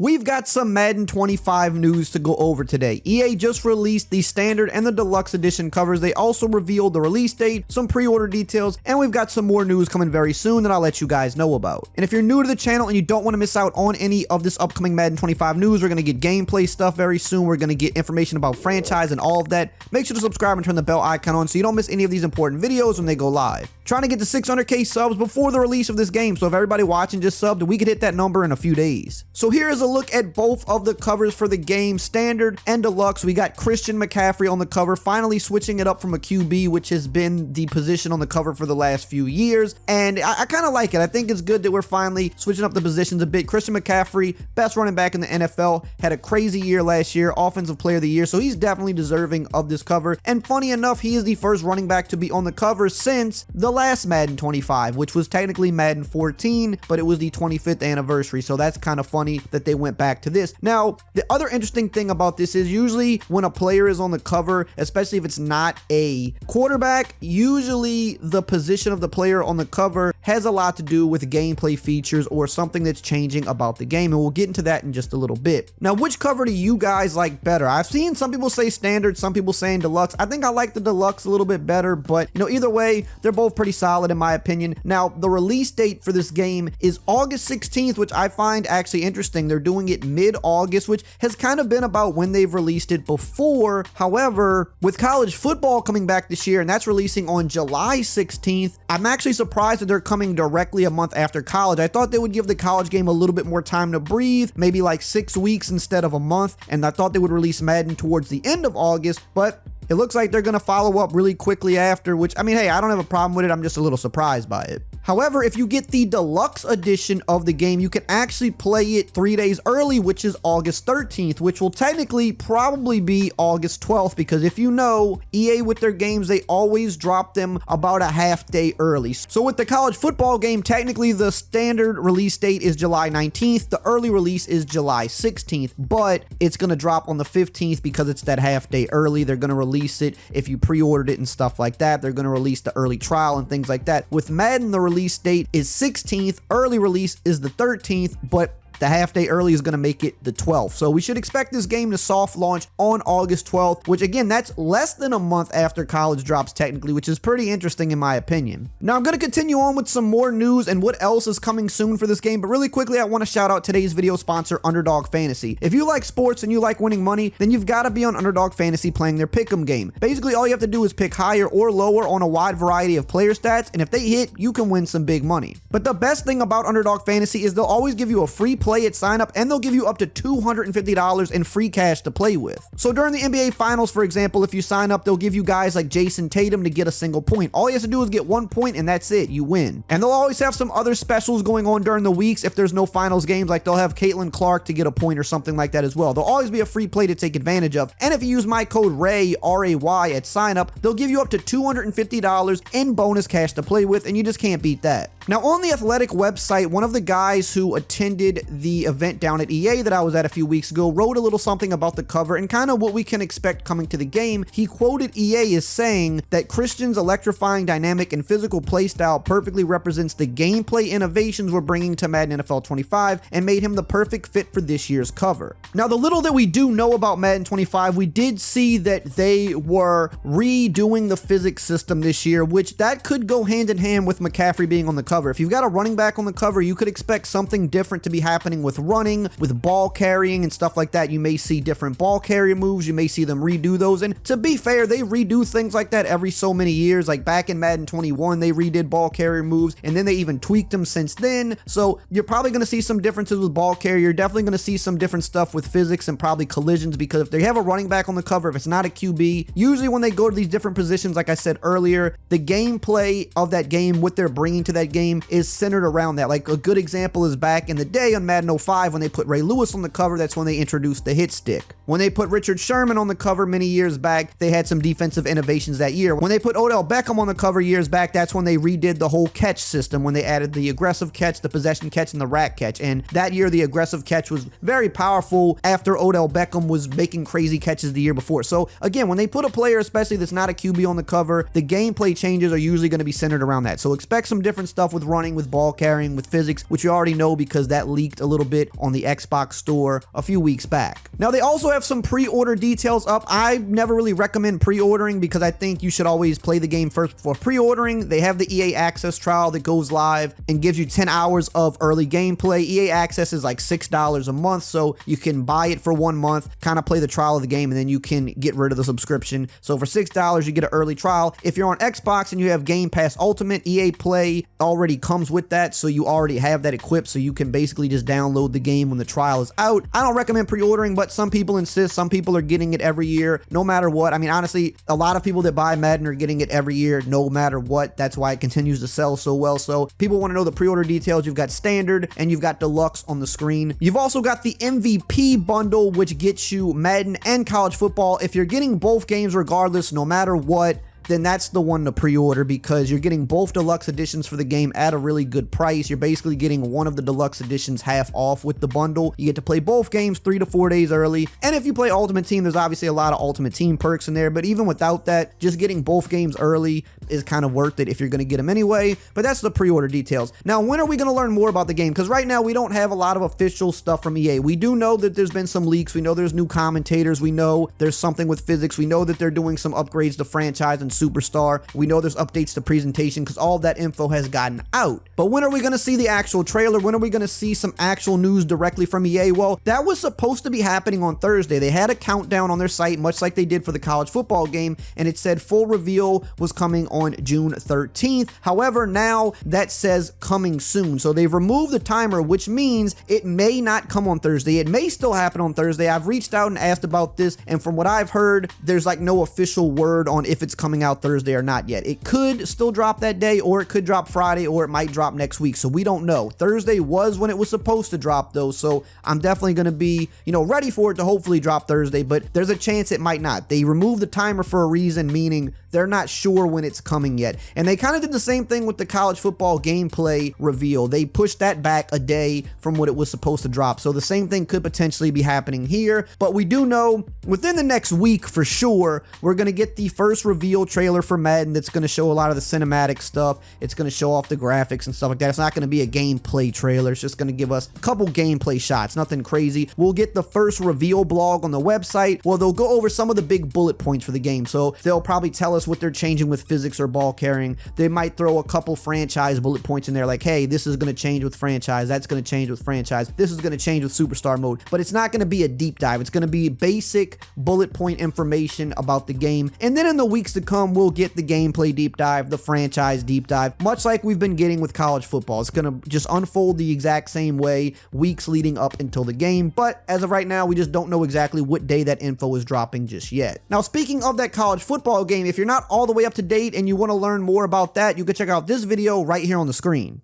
We've got some Madden 25 news to go over today. EA just released the standard and the deluxe edition covers. They also revealed the release date, some pre-order details, and we've got some more news coming very soon that I'll let you guys know about. And if you're new to the channel and you don't want to miss out on any of this upcoming Madden 25 news, we're going to get gameplay stuff very soon. We're going to get information about franchise and all of that. Make sure to subscribe and turn the bell icon on so you don't miss any of these important videos when they go live. Trying to get to 600k subs before the release of this game, so if everybody watching just subbed, we could hit that number in a few days. So here is a look at both of the covers for the game, standard and deluxe. We got Christian McCaffrey on the cover, finally switching it up from a QB, which has been the position on the cover for the last few years, and I kind of like it. I think it's good that we're finally switching up the positions a bit. Christian McCaffrey, best running back in the NFL, had a crazy year last year, offensive player of the year, so he's definitely deserving of this cover. And funny enough, he is the first running back to be on the cover since the last Madden 25, which was technically Madden 14, but it was the 25th anniversary, so that's kind of funny that they went back to this. Now, the other interesting thing about this is usually when a player is on the cover, especially if it's not a quarterback, usually the position of the player on the cover has a lot to do with gameplay features or something that's changing about the game, and we'll get into that in just a little bit. Now, which cover do you guys like better? I've seen some people say standard, some people saying deluxe. I think I like the deluxe a little bit better, but either way, they're both pretty solid in my opinion. Now, the release date for this game is August 16th, which I find actually interesting. They're doing it mid-August, which has kind of been about when they've released it before. However, with college football coming back this year, and that's releasing on July 16th, I'm actually surprised that they're coming directly a month after college. I thought they would give the college game a little bit more time to breathe, maybe like 6 weeks instead of a month, and I thought they would release Madden towards the end of August, but it looks like they're going to follow up really quickly after, which, I mean, hey, I don't have a problem with it. I'm just a little surprised by it. However, if you get the deluxe edition of the game, you can actually play it 3 days early, which is August 13th, which will technically probably be August 12th, because if you know, EA with their games, they always drop them about a half day early. So with the college football game, technically the standard release date is July 19th. The early release is July 16th, but it's going to drop on the 15th because it's that half day early. They're going to release it if you pre-ordered it and stuff like that. They're going to release the early trial and things like that. With Madden, the release date is 16th, early release is the 13th, but the half day early is going to make it the 12th. So we should expect this game to soft launch on August 12th, which again, that's less than a month after college drops technically, which is pretty interesting in my opinion. Now I'm going to continue on with some more news and what else is coming soon for this game, but really quickly, I want to shout out today's video sponsor, Underdog Fantasy. If you like sports and you like winning money, then you've got to be on Underdog Fantasy playing their pick'em game. Basically, all you have to do is pick higher or lower on a wide variety of player stats, and if they hit, you can win some big money. But the best thing about Underdog Fantasy is they'll always give you a free play at sign up, and they'll give you up to $250 in free cash to play with. So during the NBA Finals, for example, if you sign up, they'll give you guys like Jason Tatum to get a single point. All he has to do is get 1 point, and that's it. You win. And they'll always have some other specials going on during the weeks if there's no finals games, like they'll have Caitlin Clark to get a point or something like that as well. There'll always be a free play to take advantage of. And if you use my code RAY, R-A-Y, at sign up, they'll give you up to $250 in bonus cash to play with, and you just can't beat that. Now, on the Athletic website, one of the guys who attended the event down at EA that I was at a few weeks ago wrote a little something about the cover and kind of what we can expect coming to the game. He quoted EA as saying that Christian's electrifying, dynamic, and physical playstyle perfectly represents the gameplay innovations we're bringing to Madden NFL 25 and made him the perfect fit for this year's cover. Now, the little that we do know about Madden 25, we did see that they were redoing the physics system this year, which that could go hand in hand with McCaffrey being on the cover. If you've got a running back on the cover, you could expect something different to be happening with running, with ball carrying and stuff like that. You may see different ball carrier moves. You may see them redo those. And to be fair, they redo things like that every so many years. Like back in Madden 21, they redid ball carrier moves, and then they even tweaked them since then. So you're probably going to see some differences with ball carrier. You're definitely going to see some different stuff with physics and probably collisions, because if they have a running back on the cover, if it's not a QB, usually when they go to these different positions, like I said earlier, the gameplay of that game, what they're bringing to that game, is centered around that. Like a good example is back in the day on Madden 05 when they put Ray Lewis on the cover. That's when they introduced the hit stick. When they put Richard Sherman on the cover many years back, they had some defensive innovations that year. When they put Odell Beckham on the cover years back, that's when they redid the whole catch system, when they added the aggressive catch, the possession catch, and the rack catch. And that year, the aggressive catch was very powerful after Odell Beckham was making crazy catches the year before. So again, when they put a player, especially that's not a QB on the cover, the gameplay changes are usually going to be centered around that. So expect some different stuff with running, with ball carrying, with physics, which you already know because that leaked a little bit on the Xbox store a few weeks back. Now, they also have some pre-order details up. I never really recommend pre-ordering because I think you should always play the game first before pre-ordering. They have the EA Access trial that goes live and gives you 10 hours of early gameplay. EA Access is like $6 a month, so you can buy it for 1 month, kind of play the trial of the game, and then you can get rid of the subscription. So for $6, you get an early trial. If you're on Xbox and you have Game Pass Ultimate, EA Play already comes with that, so you already have that equipped, so you can basically just download the game when the trial is out. I don't recommend pre-ordering, but some people insist. Some people are getting it every year, no matter what. I mean, honestly, a lot of people that buy Madden are getting it every year, no matter what. That's why it continues to sell so well. So people want to know the pre-order details. You've got standard and you've got deluxe on the screen. You've also got the MVP bundle, which gets you Madden and college football. If you're getting both games regardless, no matter what, then that's the one to pre-order because you're getting both deluxe editions for the game at a really good price. You're basically getting one of the deluxe editions half off with the bundle. You get to play both games 3 to 4 days early. And if you play Ultimate Team, there's obviously a lot of Ultimate Team perks in there. But even without that, just getting both games early is kind of worth it if you're going to get them anyway. But that's the pre-order details. Now, when are we going to learn more about the game? Because right now, we don't have a lot of official stuff from EA. We do know that there's been some leaks. We know there's new commentators. We know there's something with physics. We know that they're doing some upgrades to franchise and Superstar. We know there's updates to presentation because all of that info has gotten out. But when are we going to see the actual trailer? When are we going to see some actual news directly from EA? Well, that was supposed to be happening on Thursday. They had a countdown on their site, much like they did for the college football game, and it said full reveal was coming on June 13th. However, now that says coming soon. So they've removed the timer, which means it may not come on Thursday. It may still happen on Thursday. I've reached out and asked about this, and from what I've heard, there's like no official word on if it's coming out Thursday or not yet. It could still drop that day, or it could drop Friday, or it might drop next week. So we don't know. Thursday was when it was supposed to drop though. So I'm definitely going to be, ready for it to hopefully drop Thursday, but there's a chance it might not. They removed the timer for a reason, meaning they're not sure when it's coming yet. And they kind of did the same thing with the college football gameplay reveal. They pushed that back a day from what it was supposed to drop. So the same thing could potentially be happening here, but we do know within the next week for sure, we're going to get the first reveal trailer for Madden that's going to show a lot of the cinematic stuff. It's going to show off the graphics and stuff like that. It's not going to be a gameplay trailer. It's just going to give us a couple gameplay shots, nothing crazy. We'll get the first reveal blog on the website. Well, they'll go over some of the big bullet points for the game. So they'll probably tell us what they're changing with physics or ball carrying. They might throw a couple franchise bullet points in there like, hey, this is going to change with franchise. That's going to change with franchise. This is going to change with Superstar mode. But it's not going to be a deep dive. It's going to be basic bullet point information about the game. And then in the weeks to come, we'll get the gameplay deep dive, the franchise deep dive, much like we've been getting with college football. It's going to just unfold the exact same way weeks leading up until the game. But as of right now, we just don't know exactly what day that info is dropping just yet. Now, speaking of that college football game, if you're not all the way up to date and you want to learn more about that, you can check out this video right here on the screen.